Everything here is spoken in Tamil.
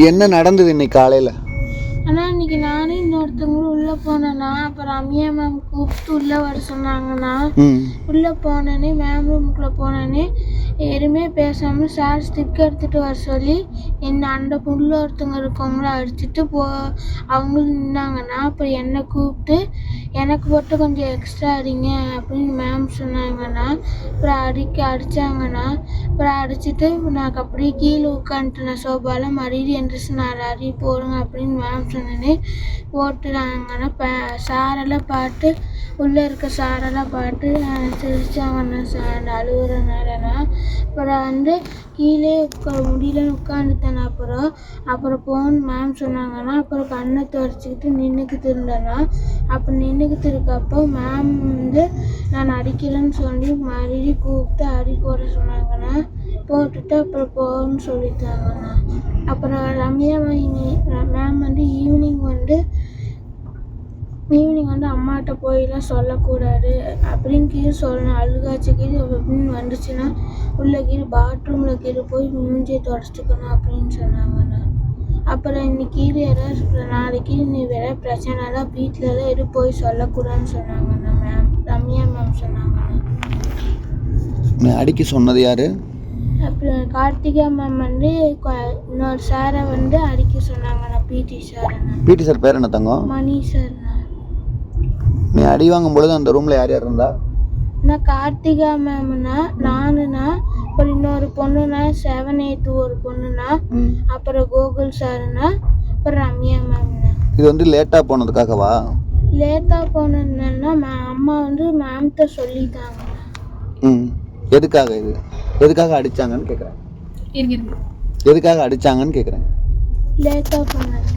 என்ன நடந்தது இன்னைக்கு காலையில்? ஆனால் இன்னைக்கு நானும் இன்னொருத்தவங்களும் உள்ளே போனேண்ணா. அப்புறம் ரம்யா மேம் கூப்பிட்டு உள்ளே வர சொன்னாங்கண்ணா. உள்ளே போனேன்னே மேம் ரூமுக்குள்ளே போனேன்னே எதுவுமே பேசாமல் சார் ஸ்டிக் எடுத்துகிட்டு வர சொல்லி என்னை அந்த உள்ள ஒருத்தவங்க இருக்கவங்கள அடிச்சுட்டு அவங்களும் நின்னாங்கண்ணா. அப்புறம் என்னை கூப்பிட்டு எனக்கு மட்டும் கொஞ்சம் எக்ஸ்ட்ரா அடிங்க அப்படின்னு மேம் சொன்னாங்கண்ணா. அப்புறம் அடித்தாங்கண்ணா. அப்புறம் அடிச்சுட்டு நான் அப்படியே கீழே உட்காந்துட்டேன் சோபாவில். மறுபடியும் எந்திரிச்சு 4 அடி போடுங்க அப்படின்னு மேம் சொன்னேன்னே போட்டுட்டாங்கண்ணா. சாரெல்லாம் பார்த்து உள்ளே இருக்க சாரெல்லாம் பார்த்து சிரிச்சாங்கண்ணா. சார் அழுகுறதுனாலண்ணா. அப்புறம் கீழே முடியலன்னு உட்காந்துட்டேன். அப்புறம் போன்னு மேம் சொன்னாங்கன்னா. அப்புறம் கண்ணை துடைச்சிக்கிட்டு நின்றுக்கிட்டு இருந்தேன்னா. அப்போ நின்றுக்கிட்டு இருக்கப்போ மேம் நான் அடிக்கலைன்னு சொல்லி மறுபடியும் கூப்பிட்டு அடி போட சொன்னாங்கண்ணா. போட்டுட்டு அப்புறம் போன்னு சொல்லிட்டாங்கண்ணா. அப்புறம் ரம்யா மேம் ஈவினிங் அம்மாட்ட போயெல்லாம் சொல்லக்கூடாது அப்படின்னு சொல்லணும். அழுகாச்சு அப்படின்னு வந்துச்சுன்னா உள்ள பாத்ரூமில் போய் மூஞ்சியை தொடச்சிக்கணும் அப்படின்னு சொன்னாங்கண்ணா. அப்புறம் இன்னைக்கு ஏதாவது நாளைக்கு நீ வேற பிரச்சனைலாம் வீட்டிலலாம் எதுவும் போய் சொல்லக்கூடாதுன்னு சொன்னாங்கண்ணா. ரம்யா மேம் சொன்னாங்கண்ணா. அடிக்க சொன்னது யாரு? அப்புறம் கார்த்திகா மேம் இன்னொரு சாரை அடிக்க சொன்னாங்கண்ணா. பிடி சார்ண்ணா. பிடி சார் பேர் என்ன தங்கம்? மணி சார்ண்ணா. நீ அடி வாங்கும் பொழுது அந்த ரூம்ல யார் யார் இருந்தா? நான் கார்த்திகா மேம்னா, நானுண்ணா, அப்புறம் இன்னொரு பொண்ணுண்ணா, 7/8 ஒரு பொண்ணுண்ணா, அப்புறம் கோகுல் சாருண்ணா, அப்புறம் ரம்யா மேம்ண்ணா. இது லேட்டா போனதுக்காகவா? லேட்டா போனதுன்னா அம்மா மேம்கிட்ட சொல்லிட்டாங்கண்ணா. எதுக்காக எதுக்காக அடிச்சாங்கன்னு கேட்குறேன். எதுக்காக அடிச்சாங்கன்னு கேட்குறேன். லேட்டா போனது.